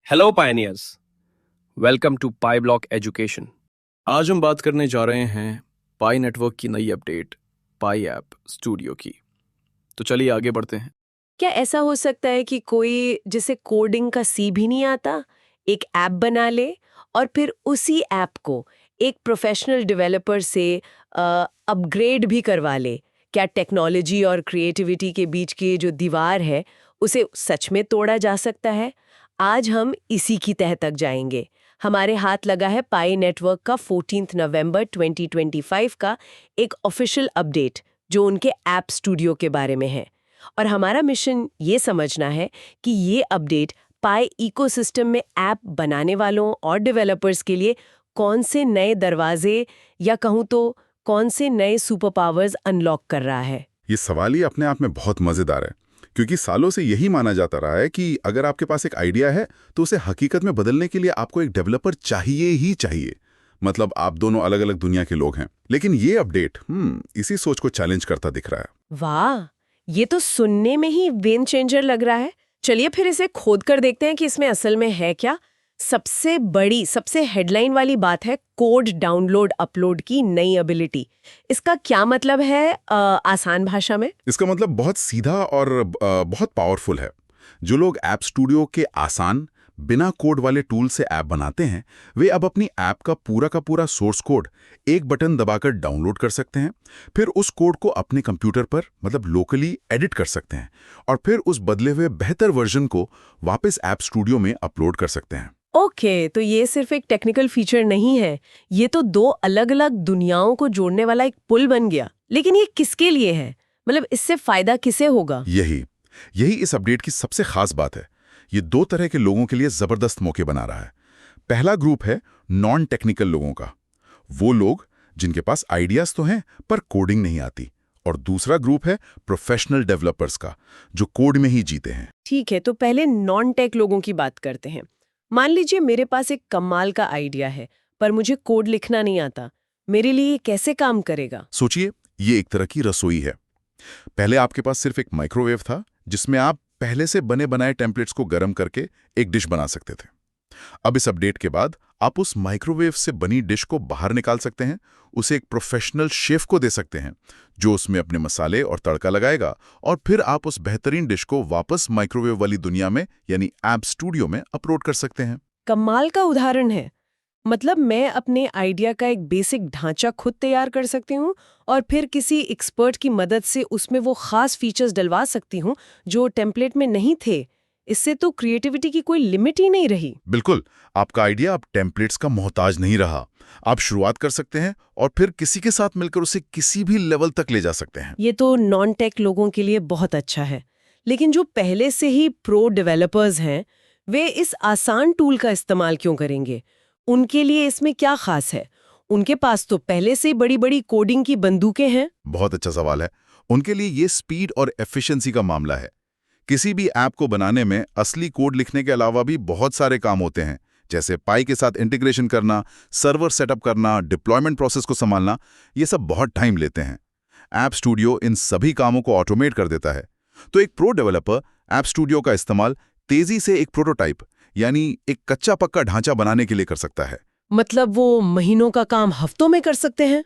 Hello pioneers, welcome to pi block education. आज हम बात करने जा रहे हैं पाई नेटवर्क की नई अपडेट पाई ऐप स्टूडियो की। तो चलिए आगे बढ़ते हैं। क्या ऐसा हो सकता है कि कोई जिसे कोडिंग का सी भी नहीं आता एक ऐप बना ले और फिर उसी ऐप को एक प्रोफेशनल डेवलपर से अपग्रेड भी करवा ले? क्या टेक्नोलॉजी और क्रिएटिविटी के बीच की जो दीवार है उसे सच में तोड़ा जा सकता है? आज हम इसी की तह तक जाएंगे। हमारे हाथ लगा है पाई नेटवर्क का 14 नवंबर 2025 का एक ऑफिशियल अपडेट जो उनके ऐप स्टूडियो के बारे में है। और हमारा मिशन ये समझना है कि ये अपडेट पाई इकोसिस्टम में ऐप बनाने वालों और डेवलपर्स के लिए कौन से नए दरवाजे या कहूँ तो कौन से नए सुपर पावर्स अनलॉक कर रहा है। ये सवाल ही अपने आप में बहुत मजेदार है, क्योंकि सालों से यही माना जाता रहा है कि अगर आपके पास एक आइडिया है तो उसे हकीकत में बदलने के लिए आपको एक डेवलपर चाहिए ही चाहिए। मतलब आप दोनों अलग अलग दुनिया के लोग हैं। लेकिन ये अपडेट इसी सोच को चैलेंज करता दिख रहा है। वाह, ये तो सुनने में ही गेम चेंजर लग रहा है। चलिए फिर इसे खोद कर देखते हैं कि इसमें असल में है क्या। सबसे बड़ी सबसे हेडलाइन वाली बात है कोड डाउनलोड अपलोड की नई एबिलिटी। इसका क्या मतलब है आसान भाषा में? इसका मतलब बहुत सीधा और बहुत पावरफुल है। जो लोग ऐप स्टूडियो के आसान बिना कोड वाले टूल से ऐप बनाते हैं, वे अब अपनी ऐप का पूरा सोर्स कोड एक बटन दबाकर डाउनलोड कर सकते हैं। फिर उस कोड को अपने कंप्यूटर पर मतलब लोकली एडिट कर सकते हैं और फिर उस बदले हुए बेहतर वर्जन को वापस ऐप स्टूडियो में अपलोड कर सकते हैं। ओके, तो ये सिर्फ एक टेक्निकल फीचर नहीं है, ये तो दो अलग अलग दुनियाओं को जोड़ने वाला एक पुल बन गया। लेकिन ये किसके लिए है? मतलब इससे फायदा किसे होगा? यही इस अपडेट की सबसे खास बात है। ये दो तरह के लोगों के लिए जबरदस्त मौके बना रहा है। पहला ग्रुप है नॉन टेक्निकल लोगों का, वो लोग जिनके पास आइडियाज तो हैं पर कोडिंग नहीं आती। और दूसरा ग्रुप है प्रोफेशनल डेवलपर्स का, जो कोड में ही जीते हैं। ठीक है, तो पहले नॉन टेक लोगों की बात करते हैं। मान लीजिए मेरे पास एक कमाल का आइडिया है पर मुझे कोड लिखना नहीं आता। मेरे लिए ये कैसे काम करेगा? सोचिए, ये एक तरह की रसोई है। पहले आपके पास सिर्फ एक माइक्रोवेव था जिसमें आप पहले से बने बनाए टेम्पलेट्स को गर्म करके एक डिश बना सकते थे। अब इस अपडेट के बाद आप उस माइक्रोवेव से बनी डिश को बाहर निकाल सकते हैं, उसे एक प्रोफेशनल शेफ को दे सकते हैं जो उसमें अपने मसाले और तड़का लगाएगा, और फिर आप उस बेहतरीन डिश को वापस माइक्रोवेव वाली दुनिया में यानी ऐप स्टूडियो में अपलोड कर सकते हैं। कमाल का उदाहरण है। मतलब मैं अपने आइडिया का एक बेसिक ढांचा खुद तैयार कर सकती हूँ और फिर किसी एक्सपर्ट की मदद से उसमें वो खास फीचर्स डलवा सकती हूँ जो टेम्पलेट में नहीं थे। इससे तो क्रिएटिविटी की कोई लिमिट ही नहीं रही। बिल्कुल, आपका आइडिया अब टेम्पलेट्स का मोहताज नहीं रहा। आप शुरुआत कर सकते हैं और फिर किसी के साथ मिलकर उसे किसी भी लेवल तक ले जा सकते हैं। ये तो नॉन टेक लोगों के लिए बहुत अच्छा है। लेकिन जो पहले से ही प्रो डेवलपर्स हैं, वे इस आसान टूल का इस्तेमाल क्यों करेंगे? उनके लिए इसमें क्या खास है? उनके पास तो पहले से बड़ी बड़ी कोडिंग की बंदूकें हैं। बहुत अच्छा सवाल है। उनके लिए ये स्पीड और एफिशिएंसी का मामला है। किसी भी ऐप को बनाने में असली कोड लिखने के अलावा भी बहुत सारे काम होते हैं, जैसे पाई के साथ इंटीग्रेशन करना, सर्वर सेटअप करना, डिप्लॉयमेंट प्रोसेस को संभालना। ये सब बहुत टाइम लेते हैं। ऐप स्टूडियो इन सभी कामों को ऑटोमेट कर देता है। तो एक प्रो डेवलपर ऐप स्टूडियो का इस्तेमाल तेजी से एक प्रोटोटाइप यानी एक कच्चा पक्का ढांचा बनाने के लिए कर सकता है। मतलब वो महीनों का काम हफ्तों में कर सकते हैं।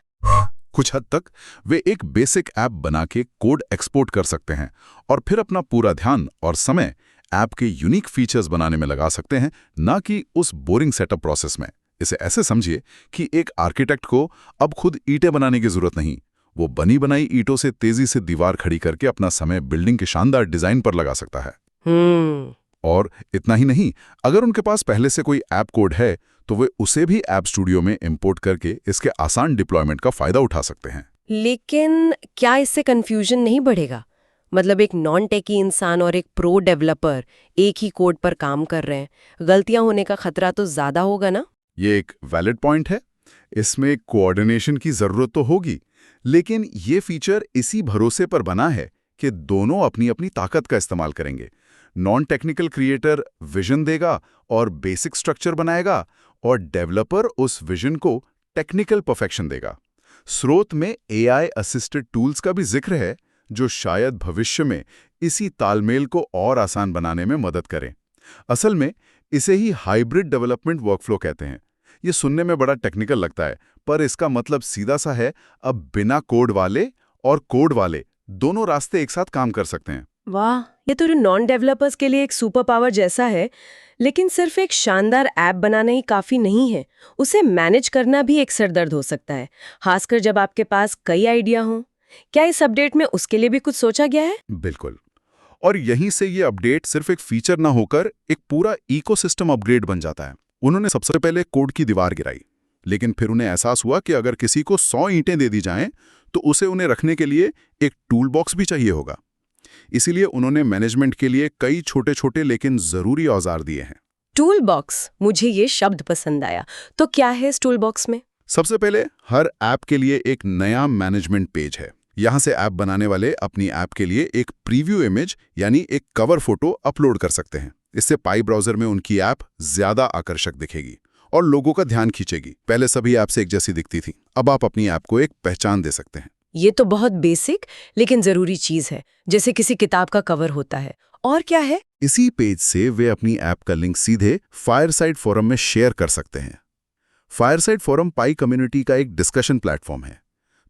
कुछ हद तक वे एक बेसिक ऐप बना के कोड एक्सपोर्ट कर सकते हैं और फिर अपना पूरा ध्यान और समय ऐप के यूनिक फीचर्स बनाने में लगा सकते हैं, ना कि उस बोरिंग सेटअप प्रोसेस में। इसे ऐसे समझिए कि एक आर्किटेक्ट को अब खुद ईंटें बनाने की जरूरत नहीं। वो बनी बनाई ईंटों से तेजी से दीवार खड़ी करके अपना समय बिल्डिंग के शानदार डिजाइन पर लगा सकता है। और इतना ही नहीं, अगर उनके पास पहले से कोई ऐप कोड है तो वे उसे भी ऐप स्टूडियो में इंपोर्ट करके इसके आसान डिप्लॉयमेंट का फायदा उठा सकते हैं। लेकिन क्या इससे कंफ्यूजन नहीं बढ़ेगा? मतलब एक नॉन टेकी इंसान और एक प्रो डेवलपर एक ही कोड पर काम कर रहे हैं, गलतियां होने का खतरा तो ज्यादा होगा ना? ये एक वैलिड पॉइंट है। इसमें कोऑर्डिनेशन की जरूरत तो होगी, लेकिन ये फीचर इसी भरोसे पर बना है कि दोनों अपनी अपनी ताकत का इस्तेमाल करेंगे। नॉन टेक्निकल क्रिएटर विजन देगा और बेसिक स्ट्रक्चर बनाएगा, और डेवलपर उस विजन को टेक्निकल परफेक्शन देगा। स्रोत में एआई असिस्टेड टूल्स का भी जिक्र है, जो शायद भविष्य में इसी तालमेल को और आसान बनाने में मदद करें। असल में इसे ही हाइब्रिड डेवलपमेंट वर्कफ्लो कहते हैं। ये सुनने में बड़ा टेक्निकल लगता है, पर इसका मतलब सीधा सा है, अब बिना कोड वाले और कोड वाले दोनों रास्ते एक साथ काम कर सकते हैं। वाह, ये तो नॉन डेवलपर्स के लिए एक सुपर पावर जैसा है। लेकिन सिर्फ एक शानदार ऐप बनाना ही काफी नहीं है, उसे मैनेज करना भी एक सरदर्द हो सकता है, खासकर जब आपके पास कई आइडिया हों। क्या इस अपडेट में उसके लिए भी कुछ सोचा गया है? बिल्कुल। और यहीं से ये अपडेट सिर्फ एक फीचर ना होकर एक पूरा इकोसिस्टम अपग्रेड बन जाता है। उन्होंने सबसे पहले कोड की दीवार गिराई, लेकिन फिर उन्हें एहसास हुआ कि अगर किसी को 100 ईंटें दे दी जाएं, तो उसे उन्हें रखने के लिए एक टूल बॉक्स भी चाहिए होगा। इसीलिए उन्होंने मैनेजमेंट के लिए कई छोटे छोटे लेकिन जरूरी औजार दिए हैं। टूल बॉक्स, मुझे ये शब्द पसंद आया। तो क्या है इस टूल बॉक्स में? सबसे पहले हर ऐप के लिए एक नया मैनेजमेंट पेज है। यहां से ऐप बनाने वाले अपनी ऐप के लिए एक प्रीव्यू इमेज यानी एक कवर फोटो अपलोड कर सकते हैं। इससे पाई ब्राउजर में उनकी ऐप ज्यादा आकर्षक दिखेगी और लोगों का ध्यान खींचेगी। पहले सभी ऐप्स एक जैसी दिखती थी, अब आप अपनी ऐप को एक पहचान दे सकते हैं। ये तो बहुत बेसिक लेकिन जरूरी चीज है, जैसे किसी किताब का कवर होता है। और क्या है? इसी पेज से वे अपनी ऐप का लिंक सीधे फायरसाइड फोरम में शेयर कर सकते हैं। फायरसाइड फोरम पाई कम्युनिटी का एक डिस्कशन प्लेटफॉर्म है।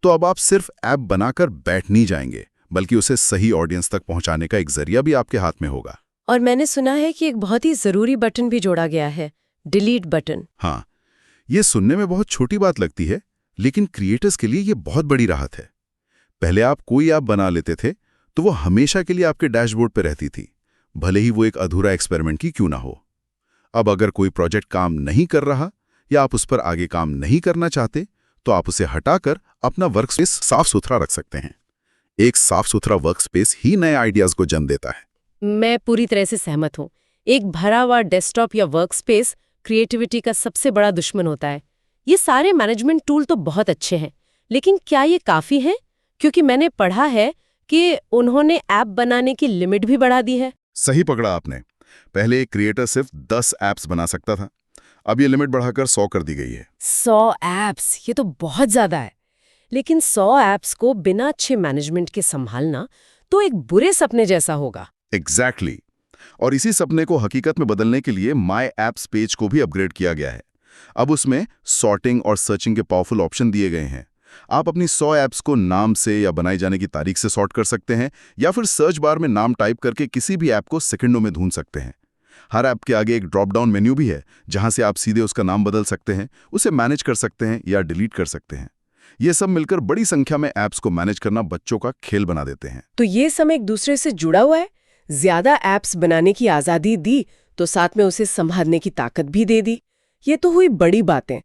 तो अब आप सिर्फ ऐप बनाकर बैठ नहीं जाएंगे, बल्कि उसे सही ऑडियंस तक पहुंचाने का एक जरिया भी आपके हाथ में होगा। और मैंने सुना है कि एक बहुत ही जरूरी बटन भी जोड़ा गया है, डिलीट बटन। हाँ, ये सुनने में बहुत छोटी बात लगती है, लेकिन क्रिएटर्स के लिए ये बहुत बड़ी राहत है। पहले आप कोई ऐप बना लेते थे तो वो हमेशा के लिए आपके डैशबोर्ड पर रहती थी, भले ही वो एक अधूरा एक्सपेरिमेंट की क्यों ना हो। अब अगर कोई प्रोजेक्ट काम नहीं कर रहा या आप उस पर आगे काम नहीं करना चाहते, तो आप उसे हटाकर अपना वर्कस्पेस साफ सुथरा रख सकते हैं। एक साफ सुथरा वर्कस्पेस ही नए आइडियाज को जन्म देता है। मैं पूरी तरह से सहमत हूँ। एक भरा हुआ डेस्कटॉप या वर्कस्पेस क्रिएटिविटी का सबसे बड़ा दुश्मन होता है। ये सारे मैनेजमेंट टूल तो बहुत अच्छे हैं, लेकिन क्या ये काफी हैं? क्योंकि मैंने पढ़ा है कि उन्होंने ऐप बनाने की लिमिट भी बढ़ा दी है। सही पकड़ा आपने। पहले एक क्रिएटर सिर्फ 10 ऐप्स बना सकता था, अब ये लिमिट बढ़ाकर 100 कर दी गई है। 100 ऐप्स, ये तो बहुत ज्यादा है। लेकिन 100 ऐप्स को बिना अच्छे मैनेजमेंट के संभालना तो एक बुरे सपने जैसा होगा। एग्जैक्टली। और इसी सपने को हकीकत में बदलने के लिए माय ऐप्स पेज को भी अपग्रेड किया गया है। अब उसमें सॉर्टिंग और सर्चिंग के पावरफुल ऑप्शन दिए गए हैं। आप अपनी 100 ऐप्स को नाम से या बनाई जाने की तारीख से सॉर्ट कर सकते हैं, या फिर सर्च बार में नाम टाइप करके किसी भी ऐप को सेकंडों में ढूंढ सकते हैं। हर ऐप के आगे एक ड्रॉप डाउन मेन्यू भी है, जहां से आप सीधे उसका नाम बदल सकते हैं, उसे मैनेज कर सकते हैं या डिलीट कर सकते हैं। ये सब मिलकर बड़ी संख्या में ऐप्स को मैनेज करना बच्चों का खेल बना देते हैं। तो ये सब एक दूसरे से जुड़ा हुआ है। ज्यादा ऐप्स बनाने की आजादी दी तो साथ में उसे संभालने की ताकत भी दे दी। ये तो हुई बड़ी बातें।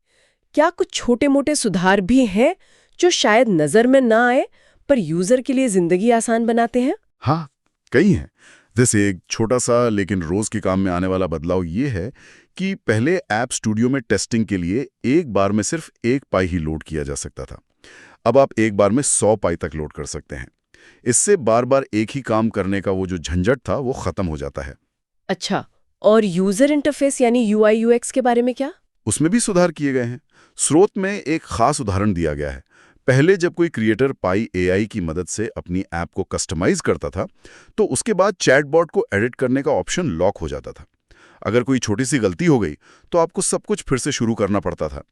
क्या कुछ छोटे मोटे सुधार भी हैं जो शायद नजर में ना आए पर यूजर के लिए जिंदगी आसान बनाते हैं? हाँ, कई हैं। जैसे एक छोटा सा लेकिन रोज के काम में आने वाला बदलाव ये है कि पहले ऐप स्टूडियो में टेस्टिंग के लिए एक बार में सिर्फ 1 पाई ही लोड किया जा सकता था। अब आप एक बार में 100 पाई तक लोड कर सकते हैं। इससे बार बार एक ही काम करने का वो जो झंझट था वो खत्म हो जाता है। अच्छा, और यूजर इंटरफेस यानी UI UX के बारे में क्या? उसमें भी सुधार किए गए हैं। स्रोत में एक खास उदाहरण दिया गया है। पहले जब कोई क्रिएटर पाई AI की मदद से अपनी ऐप को कस्टमाइज करता था, तो उसके बाद चैटबॉट को एडिट करने का ऑप्शन लॉक हो जाता था। अगर कोई छोटी सी गलती हो गई तो आपको सब कुछ फिर से शुरू करना पड़ता था।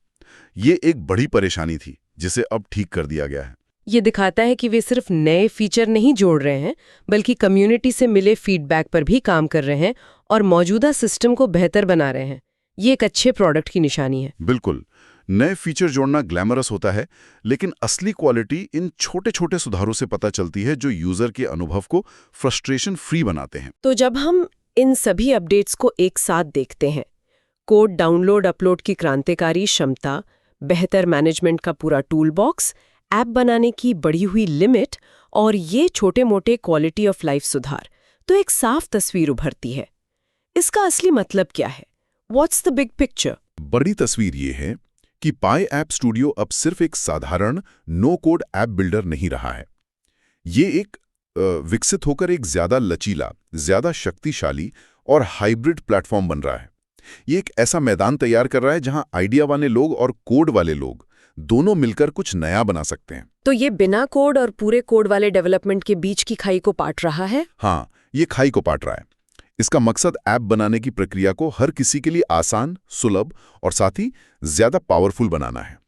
ये एक बड़ी परेशानी थी, जिसे अब ठीक कर दिया गया है। ये दिखाता है कि वे सिर्फ नए फीचर नहीं जोड़ रहे हैं, बल्कि कम्युनिटी से मिले फीडबैक पर भी काम कर रहे हैं और मौजूदा सिस्टम को बेहतर बना रहे हैं। ये एक अच्छे प्रोडक्ट की निशानी है। बिल्कुल। नए फीचर जोड़ना ग्लैमरस होता है, लेकिन असली क्वालिटी इन छोटे छोटे सुधारों से पता चलती है, जो यूजर के अनुभव को फ्रस्ट्रेशन फ्री बनाते हैं। तो जब हम इन सभी अपडेट्स को एक साथ देखते हैं, कोड डाउनलोड अपलोड की क्रांतिकारी क्षमता, बेहतर मैनेजमेंट का पूरा टूल बॉक्स, ऐप बनाने की बढ़ी हुई लिमिट और ये छोटे मोटे क्वालिटी ऑफ लाइफ सुधार, तो एक साफ तस्वीर उभरती है। इसका असली मतलब क्या है? What's the big picture? बड़ी तस्वीर ये है कि पाई ऐप स्टूडियो अब सिर्फ एक साधारण नो कोड ऐप बिल्डर नहीं रहा है। ये एक विकसित होकर एक ज्यादा लचीला, ज्यादा शक्तिशाली और हाइब्रिड प्लेटफॉर्म बन रहा है। ये एक ऐसा मैदान तैयार कर रहा है जहां आइडिया वाले लोग और कोड वाले लोग दोनों मिलकर कुछ नया बना सकते हैं। तो ये बिना कोड और पूरे कोड वाले डेवलपमेंट के बीच की खाई को पाट रहा है? हाँ, ये खाई को पाट रहा है। इसका मकसद ऐप बनाने की प्रक्रिया को हर किसी के लिए आसान, सुलभ और साथ ही ज्यादा पावरफुल बनाना है।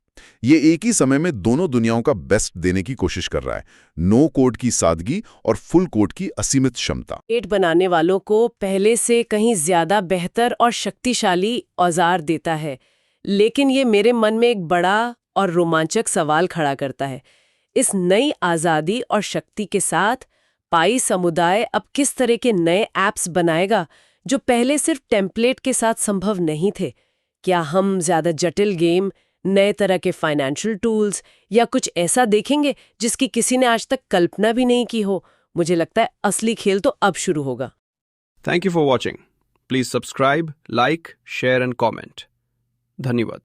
ये एक ही समय में दोनों दुनियाओं का बेस्ट देने की कोशिश कर रहा है, नो कोड की सादगी और फुल कोड की असीमित क्षमता। एड बनाने वालों को पहले से कहीं ज्यादा बेहतर और शक्तिशाली औजार देता है, लेकिन ये मेरे मन में एक बड़ा और रोमांचक सवाल खड़ा करता है। इस नई आज़ादी और शक्ति के साथ पाई समुदाय अब किस तरह के नए ऐप्स बनाएगा जो पहले सिर्फ टेम्पलेट के साथ संभव नहीं थे? क्या हम ज्यादा जटिल गेम, नए तरह के फाइनेंशियल टूल्स या कुछ ऐसा देखेंगे जिसकी किसी ने आज तक कल्पना भी नहीं की हो? मुझे लगता है असली खेल तो अब शुरू होगा। Thank you for watching. Please subscribe, like, share and comment. धन्यवाद।